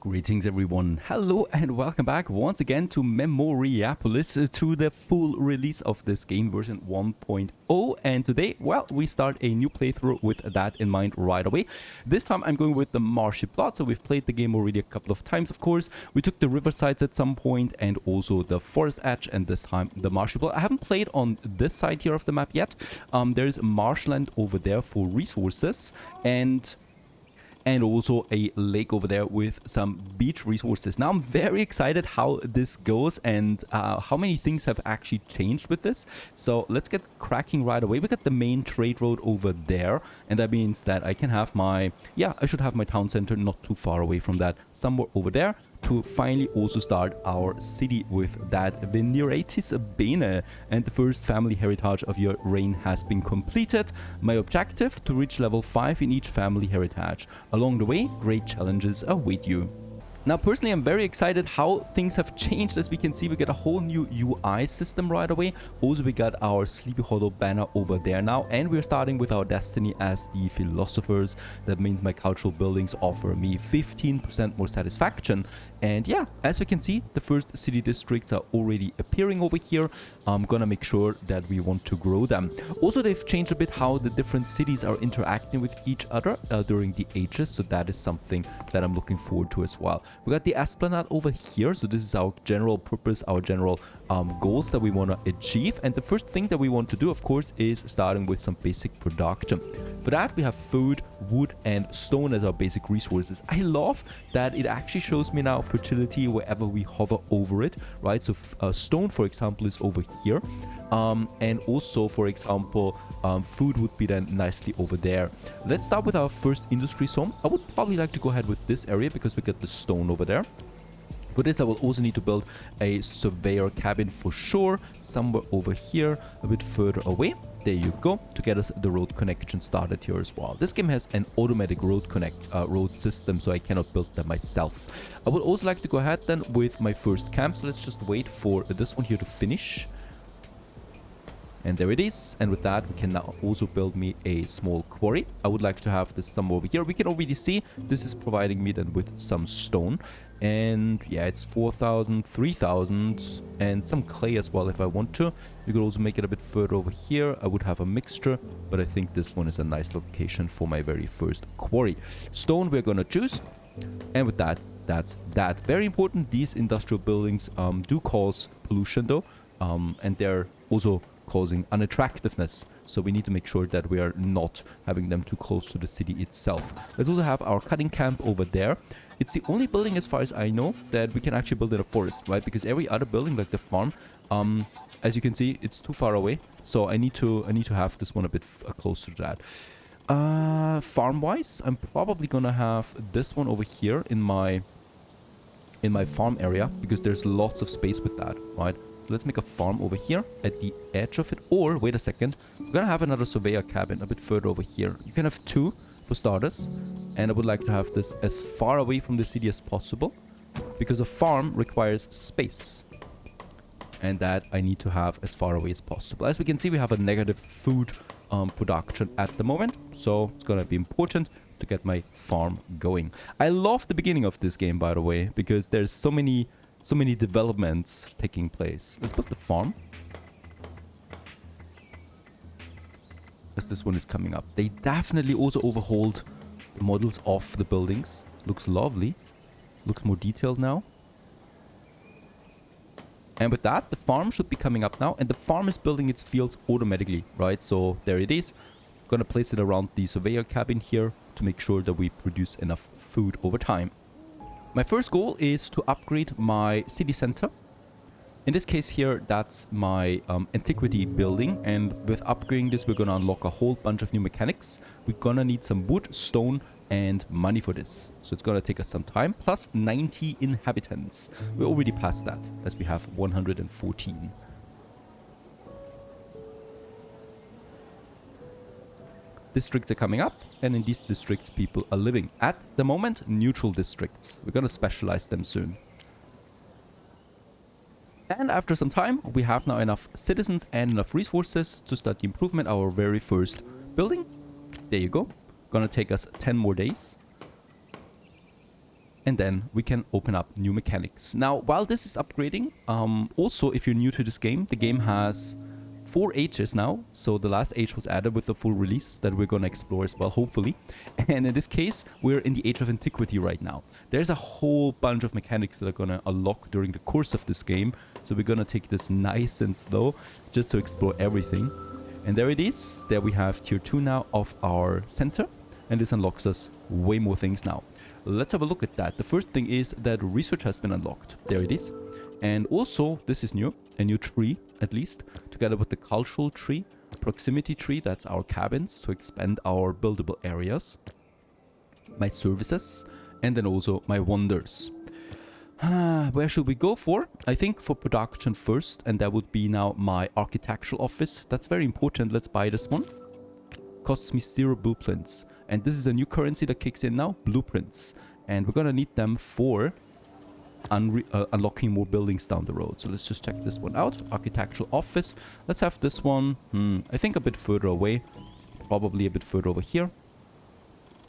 Greetings everyone, hello and welcome back once again to Memoriapolis, to the full release of this game version 1.0. And today, well, we start a new playthrough with that in mind right away. This time I'm going with the marshy plot, so we've played the game already a couple of times, of course. We took the riversides at some point and also the forest edge, and this time the marshy plot. I haven't played on this side here of the map yet. There's marshland over there for resources and also a lake over there with some beach resources. Now I'm very excited how this goes and how many things have actually changed with this. So let's get cracking right away. We got the main trade road over there, and that means that I can have my, I should have my town center not too far away from that, somewhere over there, to finally also start our city with that Veneratis Bene. And the first family heritage of your reign has been completed. My objective: to reach level 5 in each family heritage. Along the way, great challenges await you. Now, personally, I'm very excited how things have changed. As we can see, we got a whole new UI system right away. Also, we got our Sleepy Hollow banner over there now. And we're starting with our destiny as the philosophers. That means my cultural buildings offer me 15% more satisfaction. And yeah, as we can see, the first city districts are already appearing over here. I'm gonna make sure that we want to grow them. Also, they've changed a bit how the different cities are interacting with each other during the ages. So that is something that I'm looking forward to as well. We got the Esplanade over here, so this is our general purpose, our general goals that we want to achieve. And the first thing that we want to do, of course, is starting with some basic production. For that, we have food, wood, and stone as our basic resources. I love that it actually shows me now fertility wherever we hover over it, right? So stone, for example, is over here. And also, for example, food would be then nicely over there. Let's start with our first industry zone. I would probably like to go ahead with this area because we get the stone over there. For this, I will also need to build a surveyor cabin for sure, somewhere over here, a bit further away. There you go, to get us the road connection started here as well. This game has an automatic road system, so I cannot build them myself. I would also like to go ahead then with my first camp, so let's just wait for this one here to finish. And there it is. And with that, we can now also build me a small quarry. I would like to have this somewhere over here. We can already see this is providing me then with some stone. And yeah, it's 4,000, 3,000, and some clay as well if I want to. You could also make it a bit further over here. I would have a mixture, but I think this one is a nice location for my very first quarry. Stone we're gonna choose. And with that, that's that. Very important, these industrial buildings do cause pollution though. And they're also causing unattractiveness, so we need to make sure that we are not having them too close to the city itself. Let's also have our cutting camp over there. It's the only building, as far as I know, that we can actually build in a forest, right? Because every other building, like the farm, as you can see, it's too far away. So I need to have this one a bit closer to that. Farm-wise, I'm probably gonna have this one over here in my farm area, because there's lots of space with that, right? Let's make a farm over here at the edge of it. Or, wait a second, we're gonna have another surveyor cabin a bit further over here. You can have two for starters. And I would like to have this as far away from the city as possible, because a farm requires space. And that I need to have as far away as possible. As we can see, we have a negative food production at the moment. So it's gonna be important to get my farm going. I love the beginning of this game, by the way, because there's so many developments taking place. Let's build the farm. As this one is coming up. They definitely also overhauled the models of the buildings. Looks lovely. Looks more detailed now. And with that, the farm should be coming up now. And the farm is building its fields automatically, right? So there it is. I'm gonna place it around the surveyor cabin here to make sure that we produce enough food over time. My first goal is to upgrade my city center. In this case here, that's my Antiquity building. And with upgrading this, we're going to unlock a whole bunch of new mechanics. We're going to need some wood, stone, and money for this. So it's going to take us some time. Plus 90 inhabitants. We're already past that, as we have 114. Districts are coming up, and in these districts people are living. At the moment, neutral districts. We're gonna specialize them soon. And after some time, we have now enough citizens and enough resources to start the improvement of our very first building. There you go. Gonna take us 10 more days. and then we can open up new mechanics. Now, while this is upgrading, also if you're new to this game, the game has 4 ages now. So the last age was added with the full release that we're going to explore as well, hopefully. And in this case, we're in the Age of Antiquity right now. There's a whole bunch of mechanics that are going to unlock during the course of this game. So we're going to take this nice and slow just to explore everything. And there it is. There we have tier 2 now of our center. And this unlocks us way more things now. Let's have a look at that. The first thing is that research has been unlocked. There it is. And also, this is new, a new tree, at least, together with the cultural tree, proximity tree, that's our cabins, to expand our buildable areas, my services, and then also my wonders. Where should we go for? I think for production first, and that would be now my architectural office. That's very important. Let's buy this one. Costs me 0 blueprints. And this is a new currency that kicks in now, blueprints. And we're gonna need them for unlocking more buildings down the road. So let's just check this one out. Architectural office. Let's have this one, I think a bit further away. Probably a bit further over here.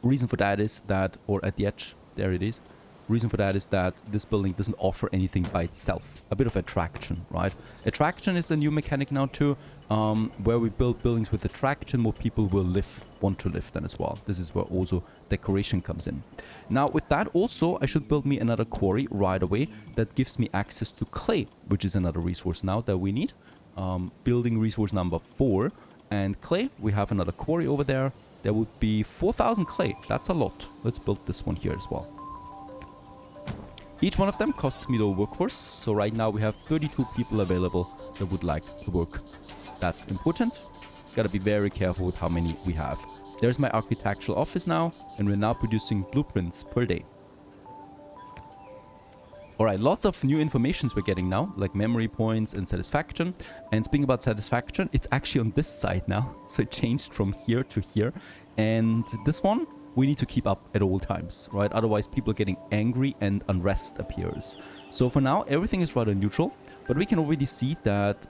Reason for that is that, or at the edge, there it is. Reason for that is that this building doesn't offer anything by itself. A bit of attraction, right? Attraction is a new mechanic now too, where we build buildings with attraction, more people will want to live then as well. This is where also decoration comes in. Now with that also, I should build me another quarry right away that gives me access to clay, which is another resource now that we need. Building resource number 4. And clay, we have another quarry over there. There would be 4,000 clay. That's a lot. Let's build this one here as well. Each one of them costs me the workforce, so right now we have 32 people available that would like to work. That's important. Gotta be very careful with how many we have. There's my architectural office now, and we're now producing blueprints per day. Alright, lots of new informations we're getting now, like memory points and satisfaction. And speaking about satisfaction, it's actually on this side now, so it changed from here to here. And this one, we need to keep up at all times, right? Otherwise, people are getting angry and unrest appears. So for now, everything is rather neutral, but we can already see that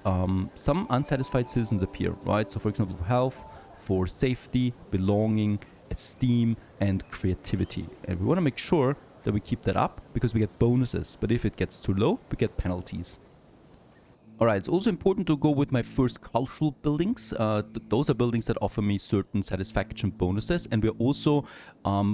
some unsatisfied citizens appear, right? So for example, for health, for safety, belonging, esteem, and creativity. And we want to make sure that we keep that up because we get bonuses, but if it gets too low, we get penalties. Alright, it's also important to go with my first cultural buildings. Those are buildings that offer me certain satisfaction bonuses, and we're also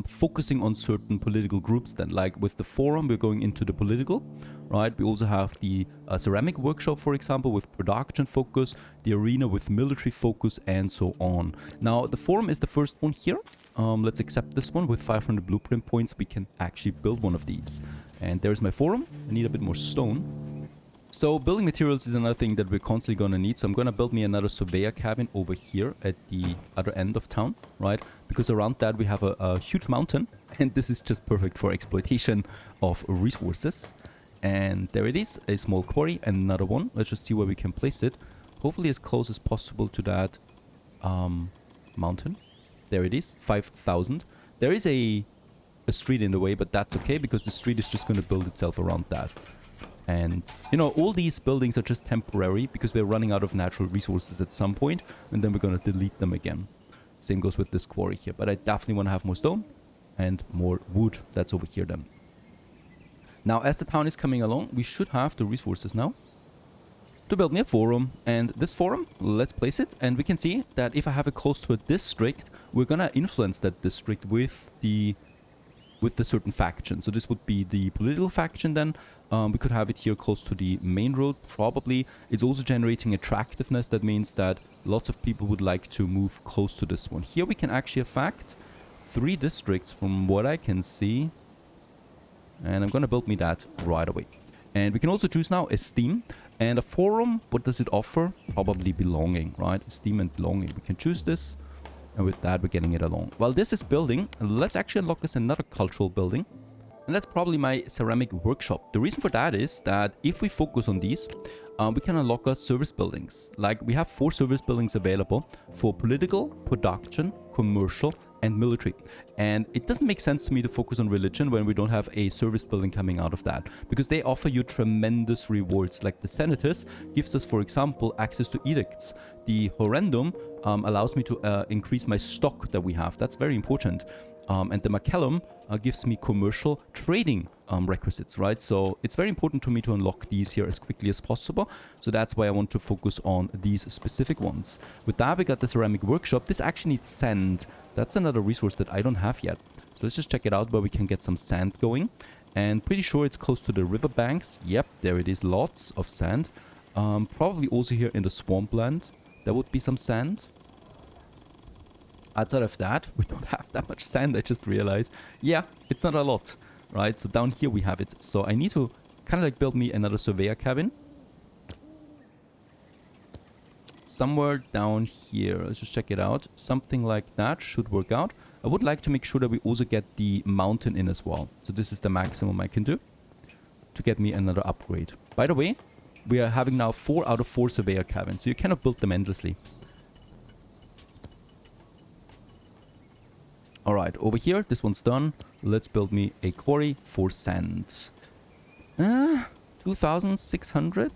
focusing on certain political groups then. Like with the forum, we're going into the political, right? We also have the ceramic workshop, for example, with production focus, the arena with military focus, and so on. Now, the forum is the first one here. Let's accept this one. With 500 blueprint points, we can actually build one of these. And there's my forum. I need a bit more stone. So building materials is another thing that we're constantly going to need. So I'm going to build me another surveyor cabin over here at the other end of town, right? Because around that we have a huge mountain, and this is just perfect for exploitation of resources. And there it is, a small quarry and another one. Let's just see where we can place it. Hopefully as close as possible to that mountain. There it is, 5,000. There is a street in the way, but that's okay because the street is just going to build itself around that. And, you know, all these buildings are just temporary because we're running out of natural resources at some point, and then we're going to delete them again. Same goes with this quarry here. But I definitely want to have more stone and more wood. That's over here then. Now, as the town is coming along, we should have the resources now to build me a forum. And this forum, let's place it. And we can see that if I have it close to a district, we're going to influence that district with the certain faction. So this would be the political faction then. We could have it here close to the main road, probably. It's also generating attractiveness. That means that lots of people would like to move close to this one. Here we can actually affect 3 districts from what I can see. And I'm going to build me that right away. And we can also choose now esteem. And a forum, what does it offer? Probably belonging, right? Esteem and belonging. We can choose this. And with that, we're getting it along. While this is building, let's actually unlock us another cultural building. And that's probably my ceramic workshop. The reason for that is that if we focus on these, we can unlock our service buildings. Like we have 4 service buildings available for political, production, commercial, and military. And it doesn't make sense to me to focus on religion when we don't have a service building coming out of that, because they offer you tremendous rewards. Like the senators gives us, for example, access to edicts. The horrendum allows me to increase my stock that we have. That's very important. And the McCallum gives me commercial trading requisites, right? So it's very important to me to unlock these here as quickly as possible. So that's why I want to focus on these specific ones. With that, we got the ceramic workshop. This actually needs sand. That's another resource that I don't have yet. So let's just check it out where we can get some sand going. And pretty sure it's close to the riverbanks. Yep, there it is. Lots of sand. Probably also here in the swampland, there would be some sand. Outside of that, we don't have that much sand, I just realized. Yeah, it's not a lot, right? So down here we have it. So I need to kind of like build me another surveyor cabin. Somewhere down here. Let's just check it out. Something like that should work out. I would like to make sure that we also get the mountain in as well. So this is the maximum I can do to get me another upgrade. By the way, we are having now 4 out of 4 surveyor cabins. So you cannot build them endlessly. Alright, over here, this one's done. Let's build me a quarry for sand. 2,600?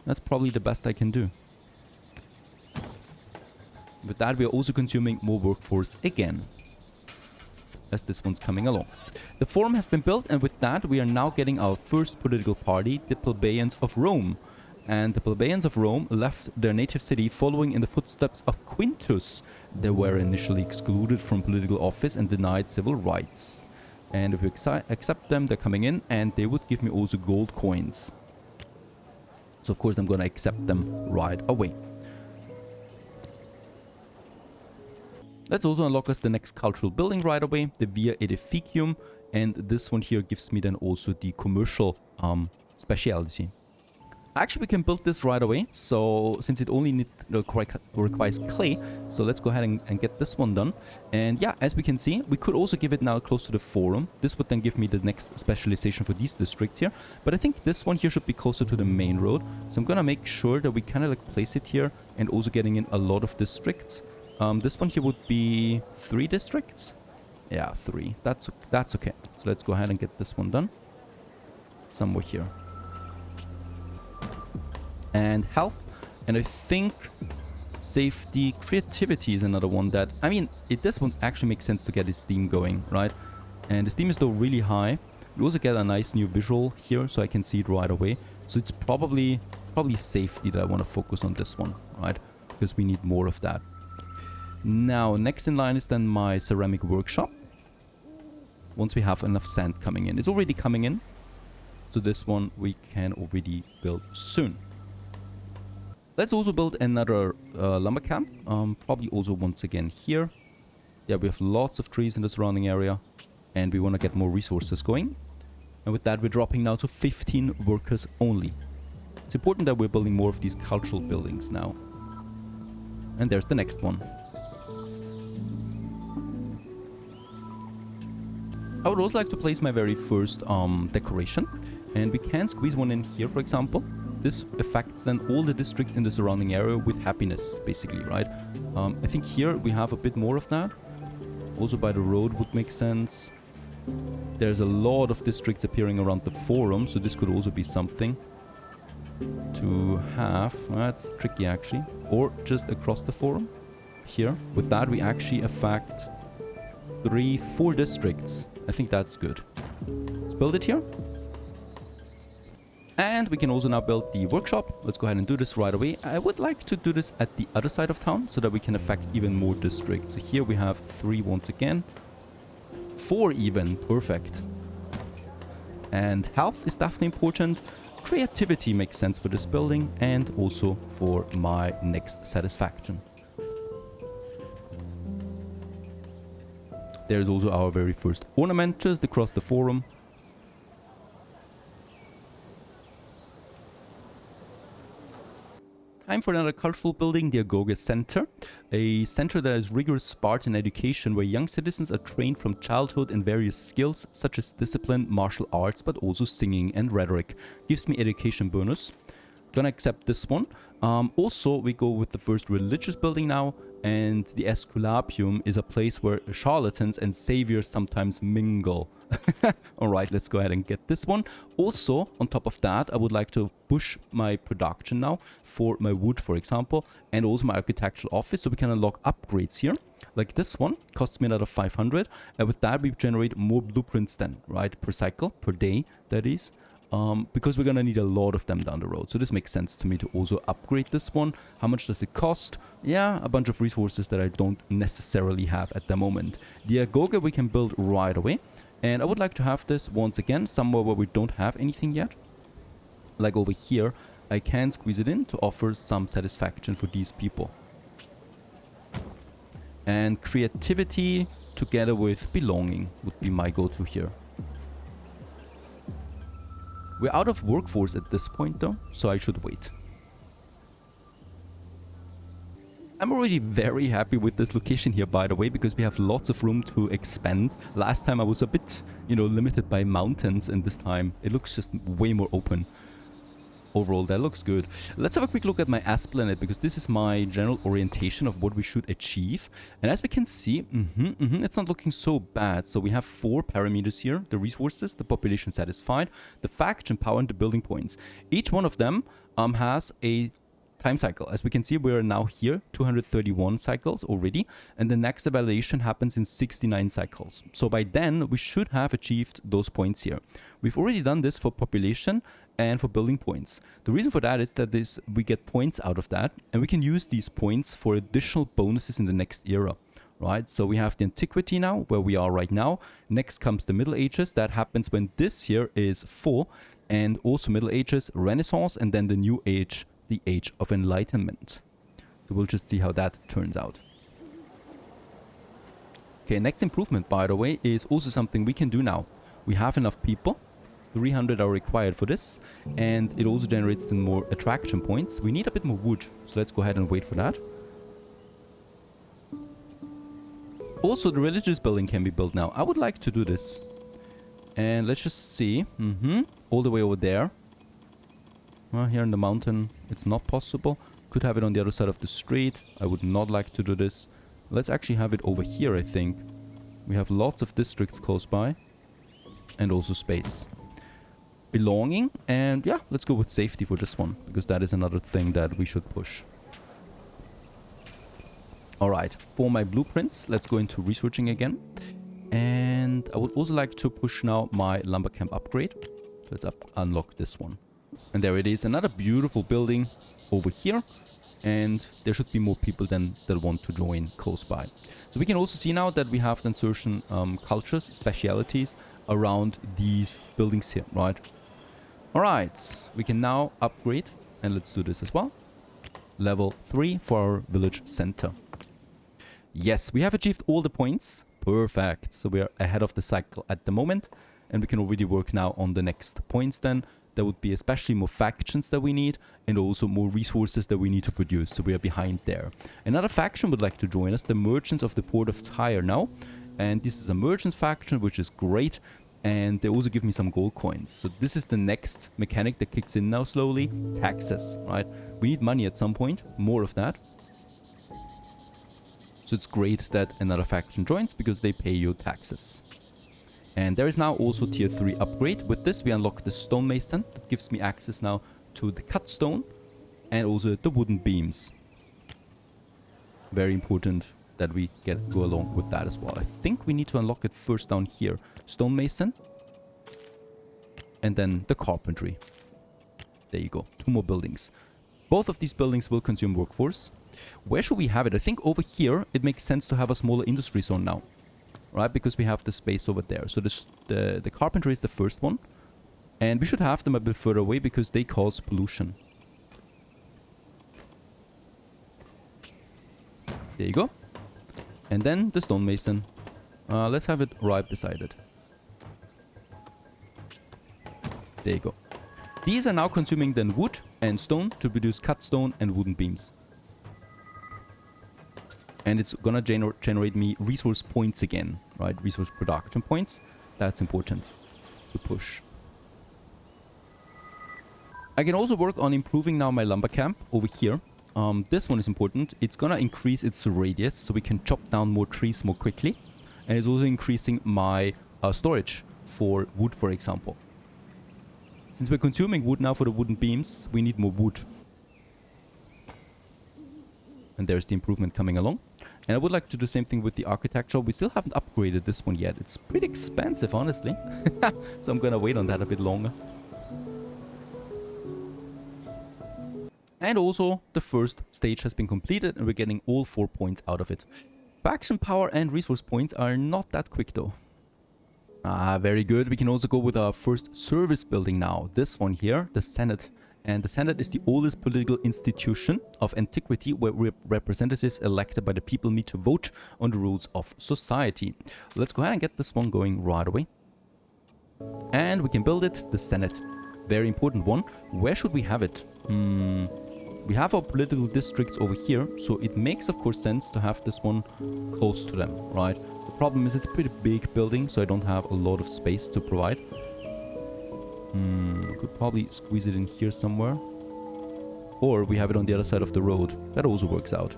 That's probably the best I can do. With that, we are also consuming more workforce again, as this one's coming along. The forum has been built, and with that, we are now getting our first political party, the plebeians of Rome. And the plebeians of Rome left their native city following in the footsteps of Quintus. They were initially excluded from political office and denied civil rights. And if we accept them, they're coming in, and they would give me also gold coins. So of course I'm gonna accept them right away. Let's also unlock us the next cultural building right away, the Via Edificium. And this one here gives me then also the commercial speciality. Actually, we can build this right away, so since it only requires clay, so let's go ahead and get this one done. And yeah, as we can see, we could also give it now close to the forum. This would then give me the next specialization for these districts here. But I think this one here should be closer to the main road. So I'm gonna make sure that we kind of like place it here and also getting in a lot of districts. This one here would be 3 districts. Yeah, 3. That's okay. So let's go ahead and get this one done. Somewhere here. And health, and I think safety, creativity is another one that, I mean, this one actually makes sense to get his Steam going, right? And the Steam is though really high. We also get a nice new visual here, so I can see it right away. So it's probably safety that I want to focus on this one, right? Because we need more of that. Now, next in line is then my ceramic workshop. Once we have enough sand coming in. It's already coming in. So this one we can already build soon. Let's also build another lumber camp. Probably also once again here. Yeah, we have lots of trees in the surrounding area. And we want to get more resources going. And with that, we're dropping now to 15 workers only. It's important that we're building more of these cultural buildings now. And there's the next one. I would also like to place my very first decoration. And we can squeeze one in here, for example. This affects then all the districts in the surrounding area with happiness, basically, right? I think here we have a bit more of that. Also by the road would make sense. There's a lot of districts appearing around the forum, so this could also be something to have. That's tricky, actually. Or just across the forum. Here. With that, we actually affect 3-4 districts. I think that's good. Let's build it here. And we can also now build the workshop. Let's go ahead and do this right away. I would like to do this at the other side of town so that we can affect even more districts. So here we have 3 once again. 4 even. Perfect. And health is definitely important. Creativity makes sense for this building and also for my next satisfaction. There's also our very first ornament just across the forum. Time for another cultural building, the Agoge Center. A center that has rigorous Spartan education where young citizens are trained from childhood in various skills such as discipline, martial arts, but also singing and rhetoric. Gives me education bonus. Gonna accept this one. Also, we go with the first religious building now. And the Esculapium is a place where charlatans and saviors sometimes mingle. Alright, let's go ahead and get this one. Also, on top of that, I would like to push my production now for my wood, for example, and also my architectural office, so we can unlock upgrades here. Like this one costs me another 500, and with that we generate more blueprints then, right, per cycle, per day, that is. Because we're gonna need a lot of them down the road. So this makes sense to me to also upgrade this one. How much does it cost? Yeah, a bunch of resources that I don't necessarily have at the moment. The Agoge we can build right away. And I would like to have this once again somewhere where we don't have anything yet. Like over here, I can squeeze it in to offer some satisfaction for these people. And creativity together with belonging would be my go-to here. We're out of workforce at this point though, so I should wait. I'm already very happy with this location here, by the way, because we have lots of room to expand. Last time I was a bit, you know, limited by mountains, and this time it looks just way more open. Overall, that looks good. Let's have a quick look at my Esplanade, because this is my general orientation of what we should achieve. And as we can see, it's not looking so bad. So we have 4 parameters here: the resources, the population satisfied, the faction power, and the building points. Each one of them has a time cycle. As we can see, we're now here, 231 cycles already, and the next evaluation happens in 69 cycles. So by then, we should have achieved those points here. We've already done this for population and for building points. The reason for that is that we get points out of that, and we can use these points for additional bonuses in the next era. Right, so we have the Antiquity now, where we are right now. Next comes the Middle Ages. That happens when this here is full, and also Middle Ages, Renaissance, and then the New Age, the Age of Enlightenment. So we'll just see how that turns out. Okay, next improvement, by the way, is also something we can do now. We have enough people. 300 are required for this, and it also generates then more attraction points. We need a bit more wood, so let's go ahead and wait for that. Also, the religious building can be built now. I would like to do this. And let's just see. All the way over there. Well, here in the mountain, it's not possible. Could have it on the other side of the street. I would not like to do this. Let's actually have it over here, I think. We have lots of districts close by. And also space. Belonging. And yeah, let's go with safety for this one, because that is another thing that we should push. Alright, for my blueprints, let's go into researching again. And I would also like to push now my lumber camp upgrade. So let's unlock this one. And there it is, another beautiful building over here. And there should be more people then that want to join close by. So we can also see now that we have then certain cultures, specialities around these buildings here, right? Alright, we can now upgrade, and let's do this as well. Level 3 for our village center. Yes, we have achieved all the points. Perfect. So we are ahead of the cycle at the moment, and we can already work now on the next points then. There would be especially more factions that we need, and also more resources that we need to produce. So we are behind there. Another faction would like to join us, the Merchants of the Port of Tyre now. And this is a Merchants faction, which is great. And they also give me some gold coins. So this is the next mechanic that kicks in now slowly. Taxes, right? We need money at some point. More of that. So it's great that another faction joins, because they pay you taxes. And there is now also tier 3 upgrade. With this we unlock the stonemason. That gives me access now to the cut stone and also the wooden beams. Very important that we go along with that as well. I think we need to unlock it first down here. Stonemason. And then the carpentry. There you go. 2 more buildings. Both of these buildings will consume workforce. Where should we have it? I think over here it makes sense to have a smaller industry zone now. Right, because we have the space over there. So the carpentry is the first one. And we should have them a bit further away, because they cause pollution. There you go. And then the stonemason. Let's have it right beside it. There you go. These are now consuming then wood and stone to produce cut stone and wooden beams. And it's gonna generate me resource points again, right? Resource production points. That's important to push. I can also work on improving now my lumber camp over here. This one is important. It's gonna increase its radius, so we can chop down more trees more quickly. And it's also increasing my storage for wood, for example. Since we're consuming wood now for the wooden beams, we need more wood. And there's the improvement coming along. And I would like to do the same thing with the architecture. We still haven't upgraded this one yet. It's pretty expensive, honestly. So I'm gonna wait on that a bit longer. And also, the first stage has been completed and we're getting all 4 points out of it. Faction power and resource points are not that quick though. Ah, very good. We can also go with our first service building now. This one here, the Senate. And the Senate is the oldest political institution of Antiquity where representatives elected by the people meet to vote on the rules of society. Let's go ahead and get this one going right away. And we can build it, the Senate. Very important one. Where should we have it? We have our political districts over here, so it makes of course sense to have this one close to them, right? The problem is it's a pretty big building, so I don't have a lot of space to provide. Could probably squeeze it in here somewhere. Or we have it on the other side of the road. That also works out.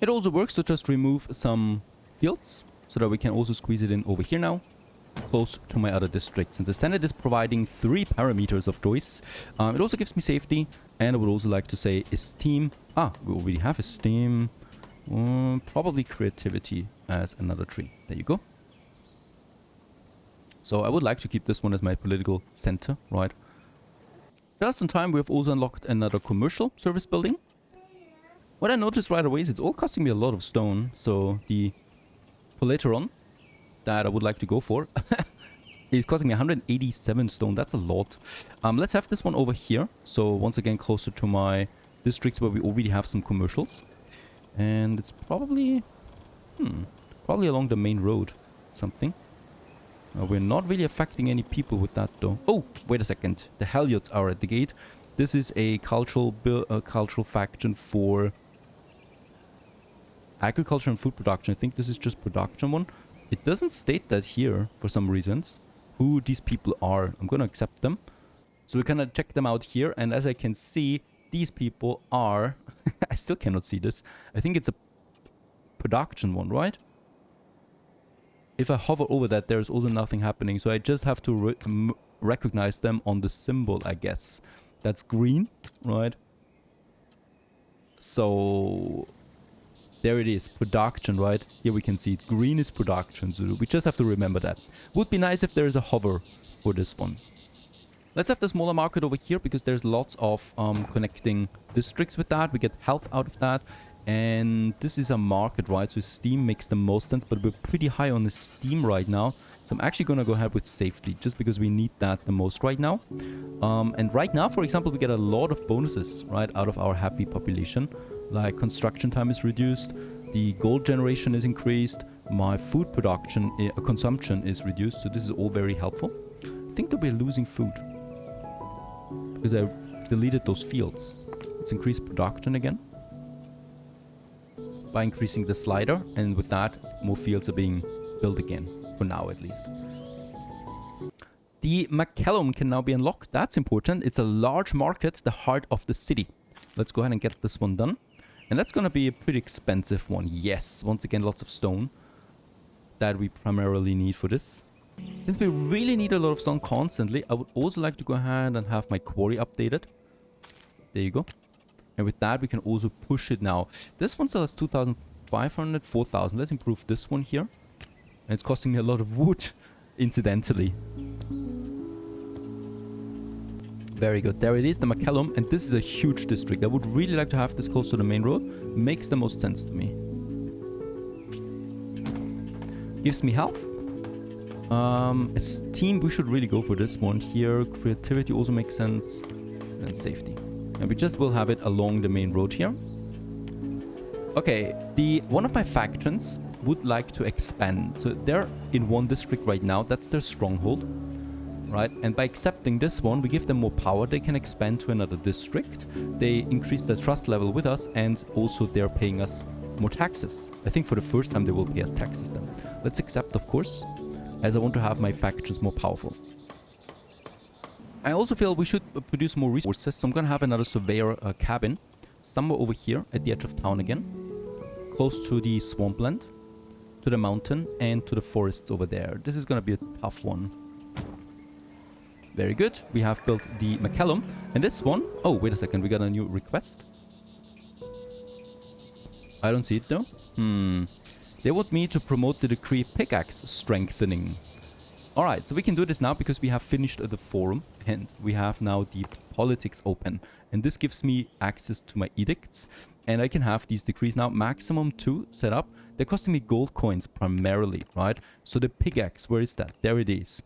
It also works to just remove some fields, so that we can also squeeze it in over here now, close to my other districts. And the Senate is providing 3 parameters of choice. It also gives me safety, and I would also like to say esteem. Ah, we already have esteem. Probably creativity as another tree. There you go. So I would like to keep this one as my political center, right? Just in time, we have also unlocked another commercial service building. What I noticed right away is it's all costing me a lot of stone. So the Polyteron that I would like to go for is costing me 187 stone. That's a lot. Let's have this one over here. So once again, closer to my districts where we already have some commercials. And it's probably, probably along the main road, something. We're not really affecting any people with that though. Oh, wait a second. The Heliots are at the gate. This is a cultural faction for agriculture and food production. I think this is just production one. It doesn't state that here for some reasons, who these people are. I'm going to accept them. So we're going to check them out here. And as I can see, these people are... I still cannot see this. I think it's a production one, right? If I hover over that, there's also nothing happening. So I just have to recognize them on the symbol, I guess. That's green, right? So there it is, production, right? Here we can see it. Green is production. So we just have to remember that. Would be nice if there is a hover for this one. Let's have the smaller market over here because there's lots of connecting districts with that. We get health out of that. And this is a market, right? So Steam makes the most sense, but we're pretty high on the Steam right now. So I'm actually going to go ahead with safety, just because we need that the most right now. And right now, for example, we get a lot of bonuses, right, out of our happy population. Like construction time is reduced, the gold generation is increased, my food production, consumption is reduced. So this is all very helpful. I think that we're losing food, because I deleted those fields. Let's increase production again by increasing the slider, and with that more fields are being built again, for now at least. The McCallum can now be unlocked. That's important. It's a large market, the heart of the city. Let's go ahead and get this one done. And that's gonna be a pretty expensive one. Yes, once again lots of stone that we primarily need for this. Since we really need a lot of stone constantly, I would also like to go ahead and have my quarry updated. There you go. And with that, we can also push it now. This one still has 2,500, 4,000. Let's improve this one here. And it's costing me a lot of wood, incidentally. Very good. There it is, the McCallum. And this is a huge district. I would really like to have this close to the main road. Makes the most sense to me. Gives me health. Esteem, we should really go for this one here. Creativity also makes sense. And safety. And we just will have it along the main road here. Okay, one of my factions would like to expand. So they're in one district right now. That's their stronghold, right? And by accepting this one, we give them more power. They can expand to another district. They increase their trust level with us, and also they're paying us more taxes. I think for the first time they will pay us taxes then. Let's accept, of course, as I want to have my factions more powerful. I also feel we should produce more resources, so I'm going to have another surveyor cabin somewhere over here at the edge of town again, close to the swampland, to the mountain, and to the forests over there. This is going to be a tough one. Very good. We have built the McCallum, and this one... Oh, wait a second. We got a new request. I don't see it though. They want me to promote the decree pickaxe strengthening. Alright, so we can do this now because we have finished the forum and we have now the politics open. And this gives me access to my edicts and I can have these decrees now, maximum 2 set up. They're costing me gold coins primarily, right? So the pickaxe, where is that? There it is.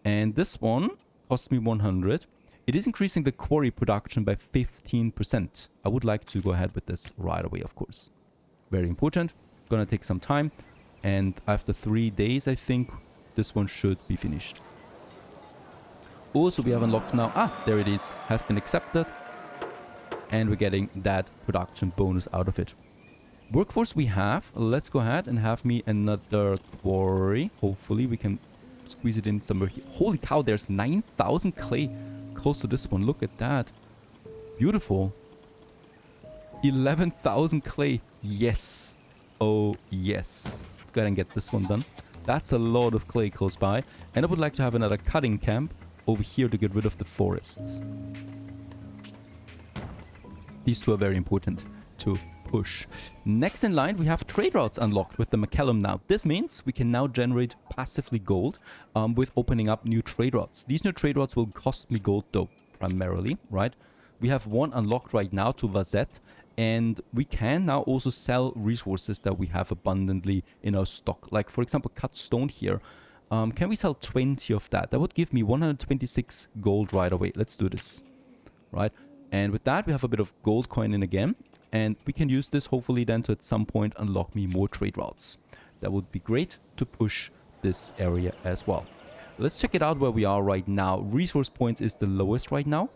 And this one costs me 100. It is increasing the quarry production by 15%. I would like to go ahead with this right away, of course. Very important. Gonna take some time. And after 3 days, I think this one should be finished. Also, we have unlocked now. There it is. Has been accepted. And we're getting that production bonus out of it. Workforce we have. Let's go ahead and have me another quarry. Hopefully, we can squeeze it in somewhere here. Holy cow, there's 9,000 clay close to this one. Look at that. Beautiful. 11,000 clay. Yes. Oh, yes. Let's go ahead and get this one done. That's a lot of clay close by. And I would like to have another cutting camp over here to get rid of the forests. These two are very important to push. Next in line, we have trade routes unlocked with the McCallum now. This means we can now generate passively gold with opening up new trade routes. These new trade routes will cost me gold though, primarily, right? We have one unlocked right now to Vazette. And we can now also sell resources that we have abundantly in our stock. Like, for example, cut stone here. Can we sell 20 of that? That would give me 126 gold right away. Let's do this. Right? And with that, we have a bit of gold coin in again. And we can use this hopefully then to at some point unlock me more trade routes. That would be great to push this area as well. Let's check it out where we are right now. Resource points is the lowest right now.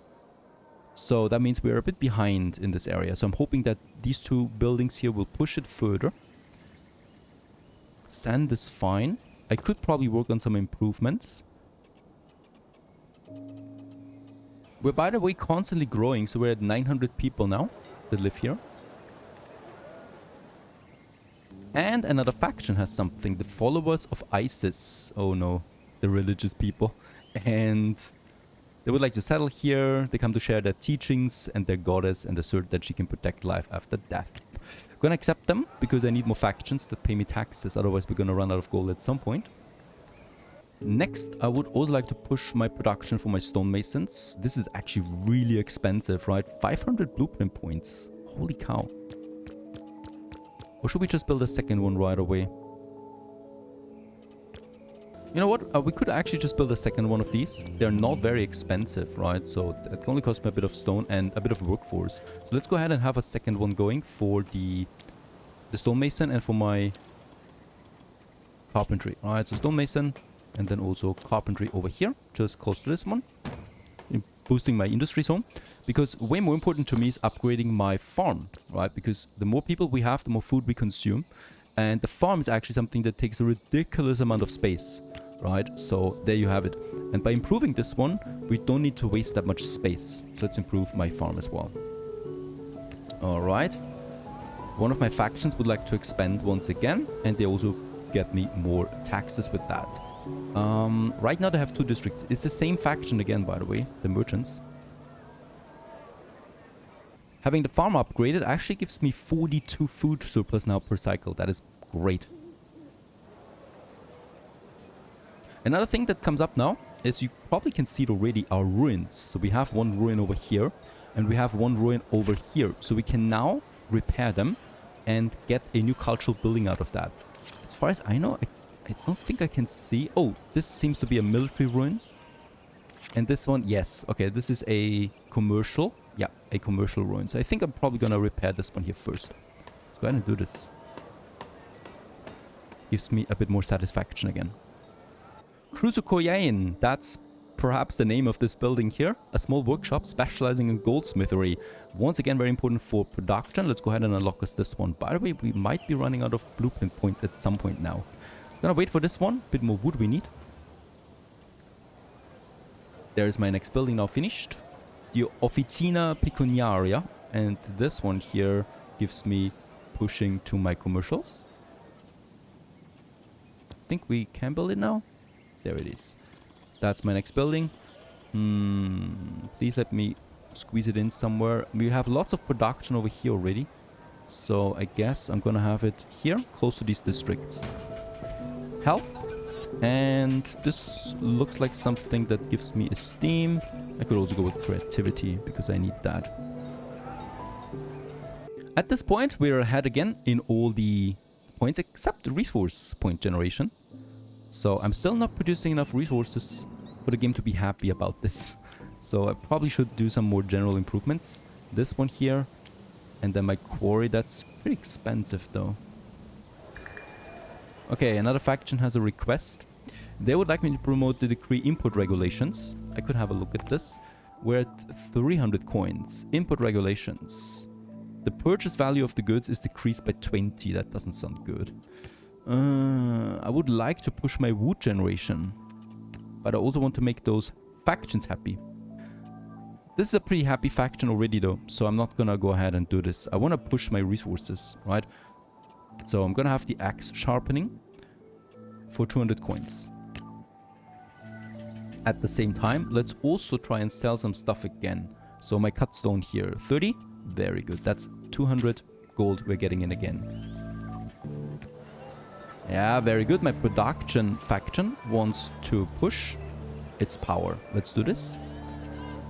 So that means we're a bit behind in this area. So I'm hoping that these two buildings here will push it further. Sand is fine. I could probably work on some improvements. We're, by the way, constantly growing. So we're at 900 people now that live here. And another faction has something. The followers of Isis. Oh no, the religious people. And they would like to settle here. They come to share their teachings and their goddess and assert that she can protect life after death. I'm gonna accept them because I need more factions that pay me taxes. Otherwise, we're gonna run out of gold at some point. Next, I would also like to push my production for my stonemasons. This is actually really expensive, right? 500 blueprint points. Holy cow. Or should we just build a second one right away? You know what? We could actually just build a second one of these. They're not very expensive, right? So that only costs me a bit of stone and a bit of workforce. So let's go ahead and have a second one going for the stonemason and for my carpentry. All right, so stonemason and then also carpentry over here, just close to this one. Boosting my industry zone. Because way more important to me is upgrading my farm, right? Because the more people we have, the more food we consume. And the farm is actually something that takes a ridiculous amount of space, right? So there you have it. And by improving this one, we don't need to waste that much space. So let's improve my farm as well. All right. One of my factions would like to expand once again. And they also get me more taxes with that. Right now they have 2 districts. It's the same faction again, by the way, the merchants. Having the farm upgraded actually gives me 42 food surplus now per cycle. That is great. Another thing that comes up now is you probably can see it already, our ruins. So we have one ruin over here and we have one ruin over here. So we can now repair them and get a new cultural building out of that. As far as I know, I don't think I can see. Oh, this seems to be a military ruin. And this one, yes. Okay, this is a commercial. Yeah, a commercial ruin. So I think I'm probably going to repair this one here first. Let's go ahead and do this. Gives me a bit more satisfaction again. Crusokoyain, that's perhaps the name of this building here. A small workshop specializing in goldsmithery. Once again, very important for production. Let's go ahead and unlock us this one. By the way, we might be running out of blueprint points at some point now. Gonna wait for this one. Bit more wood we need. There's my next building now finished. The Officina Pecuniaria. And this one here gives me pushing to my commercials. I think we can build it now. There it is. That's my next building. Please let me squeeze it in somewhere. We have lots of production over here already. So I guess I'm gonna have it here, close to these districts. Health. And this looks like something that gives me esteem. I could also go with creativity because I need that. At this point, we're ahead again in all the points except the resource point generation. So I'm still not producing enough resources for the game to be happy about this. So I probably should do some more general improvements. This one here, and then my quarry, that's pretty expensive though. Okay, another faction has a request. They would like me to promote the decree input regulations. I could have a look at this. We're at 300 coins. Input regulations. The purchase value of the goods is decreased by 20. That doesn't sound good. I would like to push my wood generation. But I also want to make those factions happy. This is a pretty happy faction already though. So I'm not gonna go ahead and do this. I want to push my resources, right? So I'm gonna have the axe sharpening for 200 coins. At the same time, let's also try and sell some stuff again. So my cut stone here, 30. Very good. That's 200 gold we're getting in again. Yeah, very good. My production faction wants to push its power. Let's do this.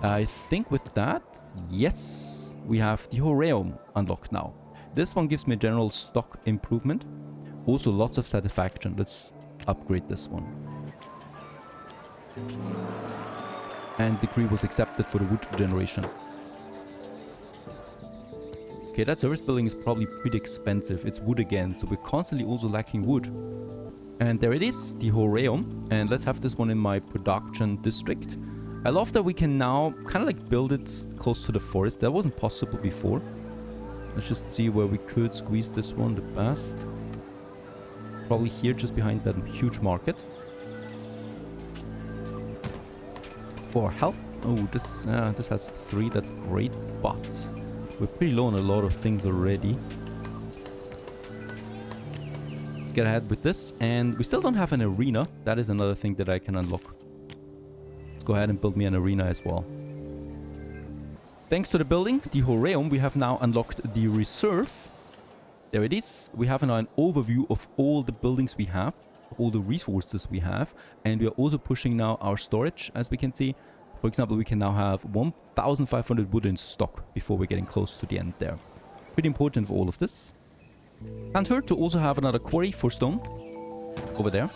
I think with that, yes, we have the Horeum unlocked now. This one gives me general stock improvement. Also lots of satisfaction. Let's upgrade this one. And decree was accepted for the wood generation. Okay, that service building is probably pretty expensive. It's wood again, so we're constantly also lacking wood. And there it is, the Horeum. And let's have this one in my production district. I love that we can now kind of like build it close to the forest. That wasn't possible before. Let's just see where we could squeeze this one the best. Probably here, just behind that huge market. For health. Oh, this has 3. That's great, but we're pretty low on a lot of things already. Let's get ahead with this. And we still don't have an arena. That is another thing that I can unlock. Let's go ahead and build me an arena as well. Thanks to the building, the Horeum, we have now unlocked the reserve. There it is. We have now an overview of all the buildings we have, all the resources we have, and we are also pushing now our storage, as we can see. For example, we can now have 1,500 wood in stock before we're getting close to the end there. Pretty important for all of this. Can't hurt to also have another quarry for stone over there,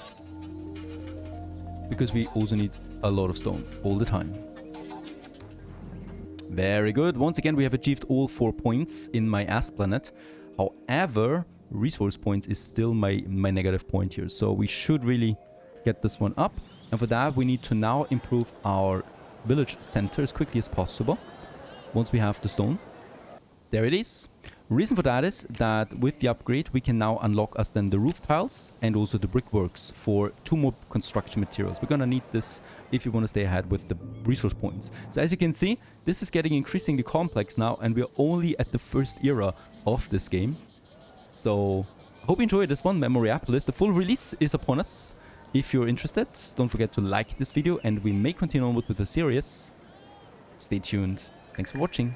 because we also need a lot of stone all the time. Very good. Once again, we have achieved all 4 points in my ass planet. However, resource points is still my negative point here. So we should really get this one up. And for that, we need to now improve our village center as quickly as possible. Once we have the stone. There it is. Reason for that is that with the upgrade, we can now unlock us then the roof tiles and also the brickworks for 2 more construction materials. We're gonna need this if you want to stay ahead with the resource points. So as you can see, this is getting increasingly complex now, and we're only at the first era of this game. So I hope you enjoyed this one, Memoriapolis. The full release is upon us. If you're interested, don't forget to like this video, and we may continue on with the series. Stay tuned. Thanks for watching.